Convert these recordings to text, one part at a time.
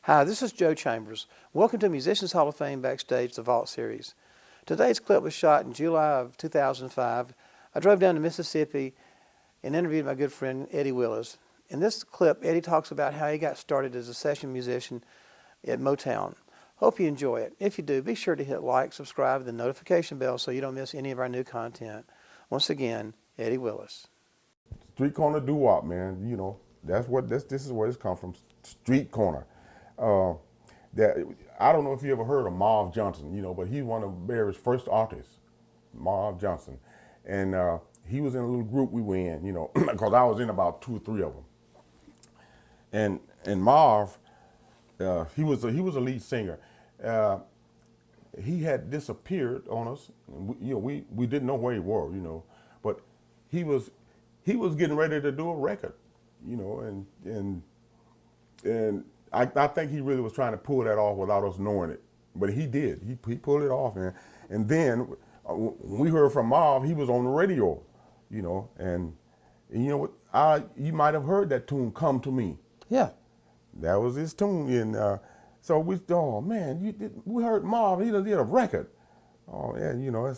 Hi, this is Joe Chambers. Welcome to Musicians Hall of Fame Backstage, the Vault Series. Today's clip was shot in July of 2005. I drove down to Mississippi and interviewed my good friend Eddie Willis. In this clip, Eddie talks about how he got started as a session musician at Motown. Hope you enjoy it. If you do, be sure to hit like, subscribe, and the notification bell so you don't miss any of our new content. Once again, Eddie Willis. Street corner doo-wop, man. You know, that's what this is where it's come from. Street corner. That I don't know if you ever heard of Marv Johnson, you know, but he's one of Barry's first artists, Marv Johnson, and he was in a little group we were in, you know, because I was in about 2 or 3 of them. And Marv, he was a lead singer. He had disappeared on us. And we didn't know where he was, you know, but he was getting ready to do a record, you know, and I think he really was trying to pull that off without us knowing it, but he did. He pulled it off, man. And then when we heard from Marv, he was on the radio, you know, and you know what? You might have heard that tune, "Come to Me." Yeah, that was his tune, and so we heard Marv. He did a record. Oh yeah, you know,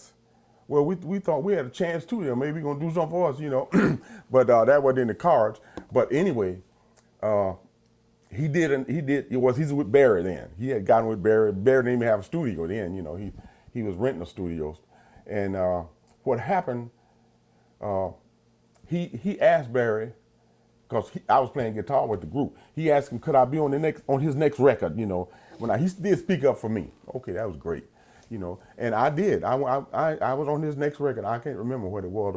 well, we thought we had a chance too. You know, maybe gonna do something for us, you know, but that wasn't in the cards. But anyway. He's with Barry then. He had gotten with Barry. Barry didn't even have a studio then, you know. He was renting a studio. And what happened, he asked Barry, because I was playing guitar with the group, he asked him, could I be on his next record, you know. He did speak up for me. Okay, that was great, you know. And I did. I was on his next record. I can't remember what it was.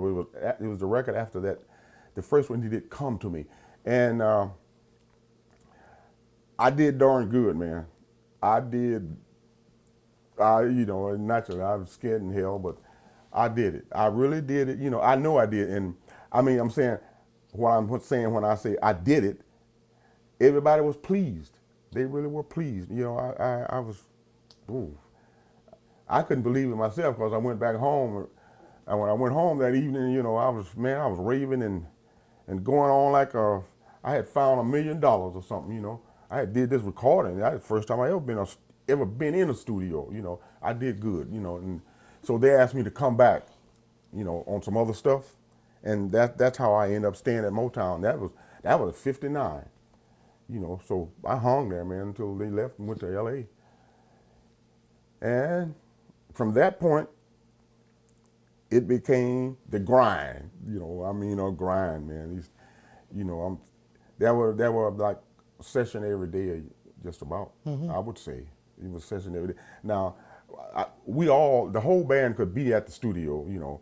It was the record after that. The first one he did, "Come to Me." And I did darn good, man. You know, naturally I was scared in hell, but I did it. I really did it. You know, I know I did. And I mean, I'm saying when I say I did it, everybody was pleased. They really were pleased. You know, I was, ooh. I couldn't believe it myself because I went back home. And when I went home that evening, you know, I was raving and going on like I had found $1 million or something, you know. I did this recording. That was the first time I ever been in a studio. You know, I did good. You know, and so they asked me to come back, you know, on some other stuff, and that's how I ended up staying at Motown. That was '59. You know, so I hung there, man, until they left and went to L.A. And from that point, it became the grind. You know, I mean, a grind, man. You know, there were like session every day, just about. I would say it was session every day. Now, the whole band could be at the studio, you know,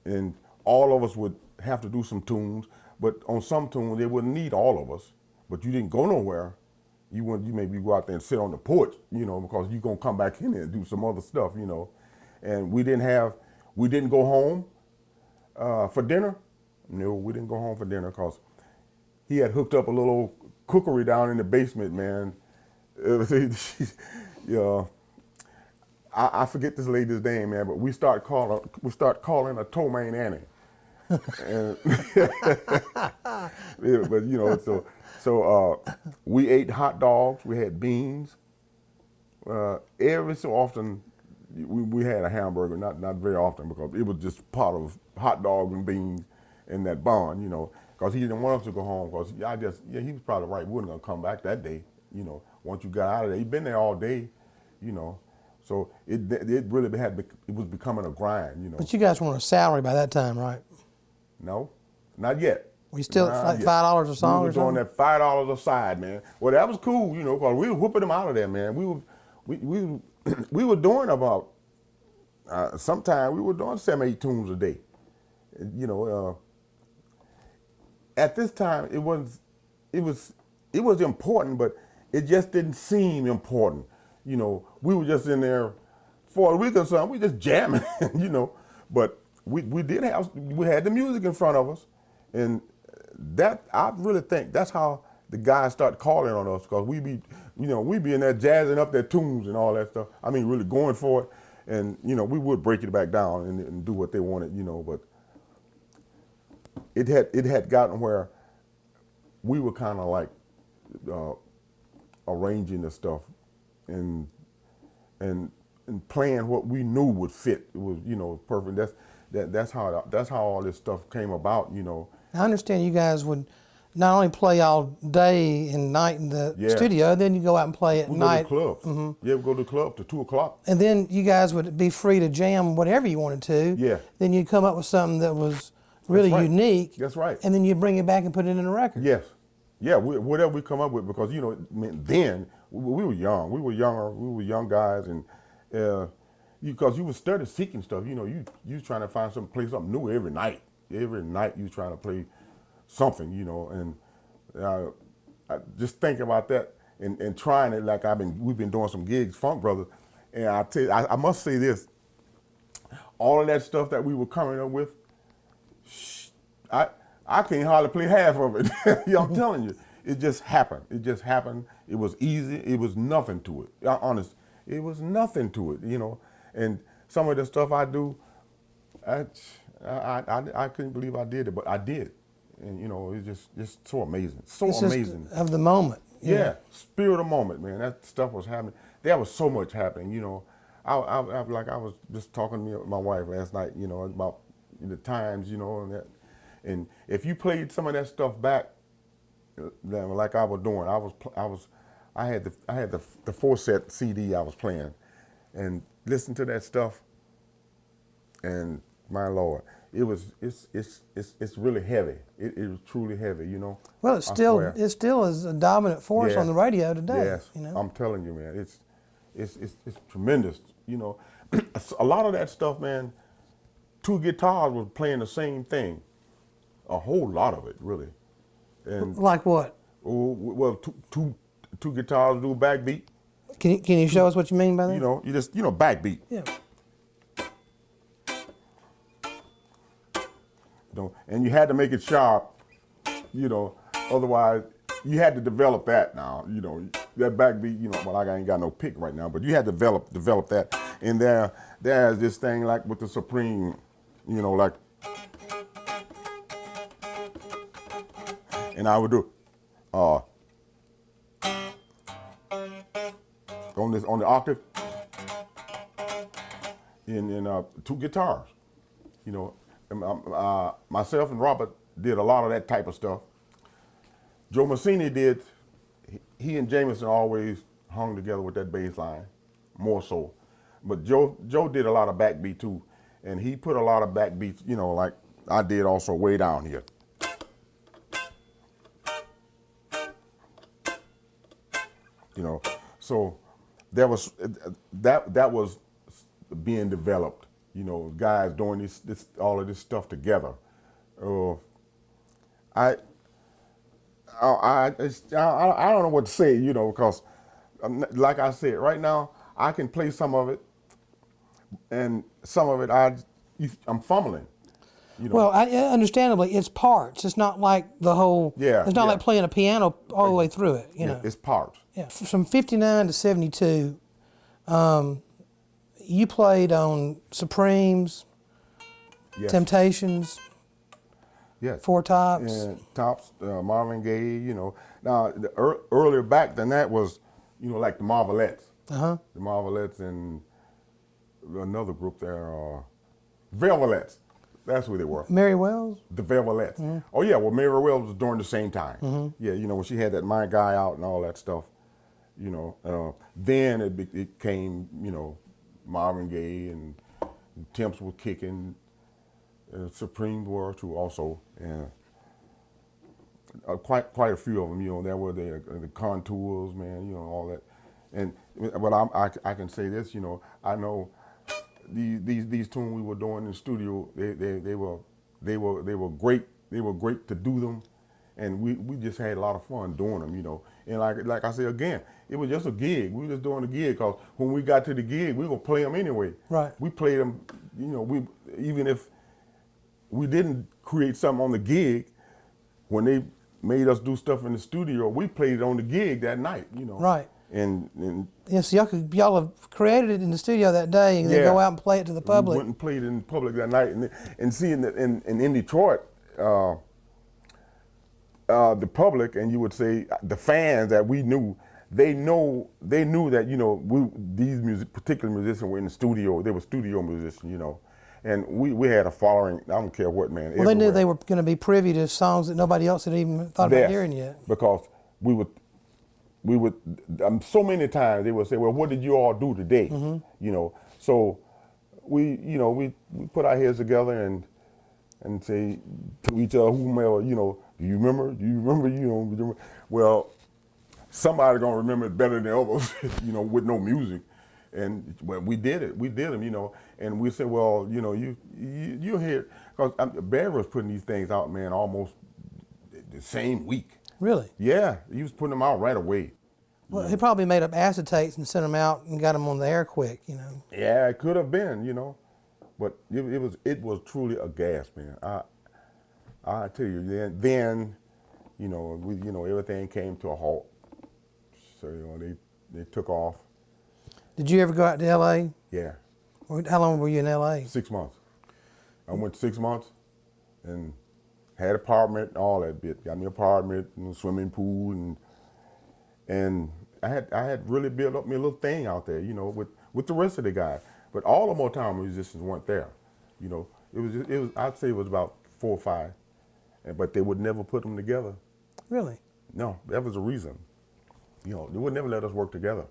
and all of us would have to do some tunes. But on some tunes, they wouldn't need all of us. But you didn't go nowhere. You maybe go out there and sit on the porch, you know, because you're gonna come back in there and do some other stuff, you know. And we didn't go home for dinner. No, we didn't go home for dinner because he had hooked up a little cookery down in the basement, man. I forget this lady's name, man, but we start calling her Tomaine Annie. And yeah, but you know, so we ate hot dogs. We had beans. Every so often, we had a hamburger. Not very often because it was just part of hot dog and beans in that bond, you know. Because he didn't want us to go home. Because he was probably right. We wasn't gonna come back that day, you know. Once you got out of there, he'd been there all day, you know. So it really it was becoming a grind, you know. But you guys were on a salary by that time, right? No, not yet. We still like $5 a song or something? We were doing that $5 a side, man. Well, that was cool, you know, because we were whooping them out of there, man. We were doing about sometimes we were doing 7, 8 tunes a day, you know. At this time, it was important, but it just didn't seem important. You know, we were just in there for a week or something. We just jamming, you know. But we had the music in front of us, and that I really think that's how the guys start calling on us because we be in there jazzing up their tunes and all that stuff. I mean, really going for it, and you know, we would break it back down and do what they wanted, you know, but. It had gotten where we were kind of like arranging the stuff and and playing what we knew would fit. It was, you know, perfect. That's how all this stuff came about, you know. I understand you guys would not only play all day and night in the studio, then you go out and play at night. We go to the club. Yeah, we go to the club till 2 o'clock. And then you guys would be free to jam whatever you wanted to. Yeah. Then you'd come up with something that was really unique. That's right. And then you bring it back and put it in a record. Yes. Yeah, whatever we come up with, because, you know, then we were young. We were younger. We were young guys, and because you were started seeking stuff. You know, you trying to find play something new every night. Every night you trying to play something, you know. And I just think about that and trying it like we've been doing some gigs, Funk Brothers, and I tell you, I must say this: all of that stuff that we were coming up with, I can't hardly play half of it. I'm telling you, it just happened. It just happened. It was easy. It was nothing to it. Honest, it was nothing to it, you know. And some of the stuff I do, I couldn't believe I did it, but I did. And, you know, it's just so amazing. So it's amazing. Just of the moment. Yeah, spirit of the moment, man. That stuff was happening. There was so much happening, you know. I was just talking to my wife last night, you know, about the times, you know, and that. And if you played some of that stuff back, like I was doing, I had the 4-set CD I was playing, and listen to that stuff, and my Lord, it's really heavy. It was truly heavy, you know. Well, it still is a dominant force on the radio today. Yes, you know? I'm telling you, man, it's tremendous. You know, a lot of that stuff, man. 2 guitars was playing the same thing. A whole lot of it, really. And like what? Well, two guitars do a backbeat. Can you show us what you mean by that? You know, backbeat. Yeah. You know, and you had to make it sharp, you know, otherwise you had to develop that now, you know, that backbeat, you know, well, I ain't got no pick right now, but you had to develop that. And there's this thing like with the Supreme, you know, like, and I would do on the octave in 2 guitars, you know. And, myself and Robert did a lot of that type of stuff. Joe Massini did. He and Jameson always hung together with that bass line, more so. But Joe did a lot of backbeat too, and he put a lot of backbeats, you know, like I did also way down here. You know, so there was that was being developed. You know, guys doing all of this stuff together. I don't know what to say. You know, because like I said, right now I can play some of it, and some of it I'm fumbling. You know. Well, understandably, it's parts. It's not like the whole. Yeah. It's not like playing a piano all the way through it. You know. It's parts. Yeah. From '59 to '72, you played on Supremes, Yes. Temptations, Yes. Four Tops. And Tops, Marvin Gaye. You know. Now earlier back than that was, you know, like the Marvelettes. The Marvelettes and another group there, Velvelettes. That's who they were. Mary Wells? The Velvelettes. Oh yeah, well Mary Wells was during the same time. Yeah, you know, when she had that My Guy out and all that stuff, you know, then it came, you know, Marvin Gaye and Temps was kicking, Supreme were too also, and quite a few of them, you know, there were the Contours, man, you know, all that. And but I can say this, you know, I know these tunes we were doing in the studio, they were great. They were great to do them, and we just had a lot of fun doing them, you know. And like I said again, it was just a gig. We were just doing a gig because when we got to the gig, we were gonna play them anyway. Right. We played them, you know. Even if we didn't create something on the gig, when they made us do stuff in the studio, we played it on the gig that night, you know. Right. And yes, y'all have created it in the studio that day, and then go out and play it to the public. We went and played it in public that night, and seeing that in Detroit, the public, and you would say the fans that we knew, they knew that, you know, these particular musicians were in the studio. They were studio musicians, you know, and we had a following. I don't care what, man. Well, they knew everywhere. they were going to be privy to songs that nobody else had even thought about Yes, hearing yet. because we would so many times they would say, well, what did you all do today? You know, so we put our heads together and say to each other, whomever, you know, do you remember, you know, well, somebody gonna remember it better than others, you know, with no music. And well, we did them, you know, and we said, well, you know, you hear, because Barry was putting these things out, man, almost the same week. Really? Yeah, he was putting them out right away. Well, he probably made up acetates and sent them out and got them on the air quick, you know. Yeah, it could have been, you know, but it was truly a gas, man. I tell you, then you know, everything came to a halt. So you know, they took off. Did you ever go out to L.A.? Yeah. How long were you in L.A.? 6 months. I went 6 months and had an apartment, all that bit. Got me an apartment and a swimming pool, and I had really built up me a little thing out there, you know, with the rest of the guys. But all the Motown musicians weren't there, you know. It was I'd say it was about 4 or 5, but they would never put them together. Really? No, that was the reason. You know, they would never let us work together,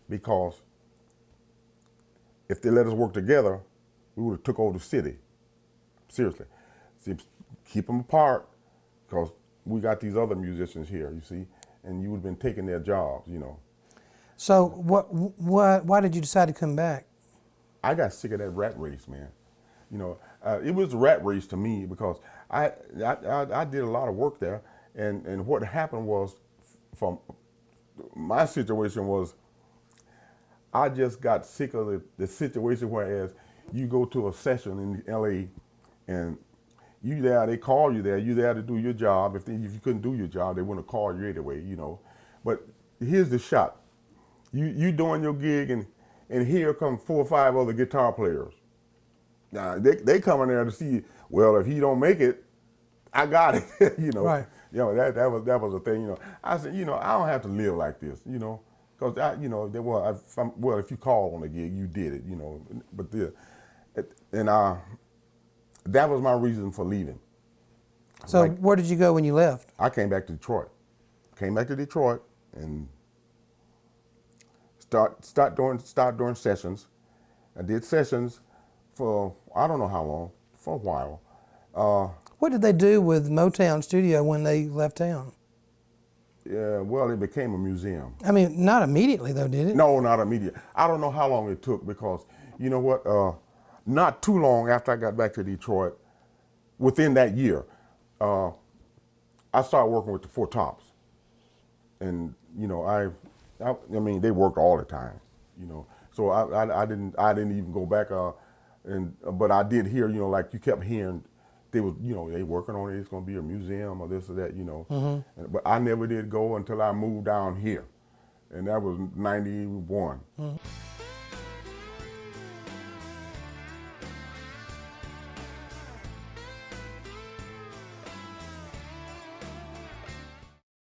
because if they let us work together, we would have took over the city. Seriously. See, keep them apart, because we got these other musicians here, you see, and you would have been taking their jobs, you know. So why did you decide to come back? I got sick of that rat race, man. You know, it was a rat race to me, because I did a lot of work there, and what happened was, from my situation was, I just got sick of the situation, whereas you go to a session in L.A. and you there, they call you there to do your job. If you couldn't do your job, they wouldn't call you anyway, you know. But here's the shot. You doing your gig, and here come 4 or 5 other guitar players. Now, they coming there to see, well, if he don't make it, I got it, you know. Right. You know, that was a thing, you know. I said, you know, I don't have to live like this, you know. Because, you know, well, if you call on a gig, you did it, you know. But that was my reason for leaving. So Like, where did you go when you left? I came back to Detroit. Came back to Detroit and start doing sessions. I did sessions for, I don't know how long, for a while. What did they do with Motown Studio when they left town? Yeah, well, it became a museum. I mean, not immediately though, did it? No, not immediate. I don't know how long it took, because, you know what, not too long after I got back to Detroit, within that year, I started working with the Four Tops. And, you know, I mean, they worked all the time, you know. So I didn't even go back, but I did hear, you know, like you kept hearing, they was, you know, they working on it, it's gonna be a museum or this or that, you know. But I never did go until I moved down here. And that was 91.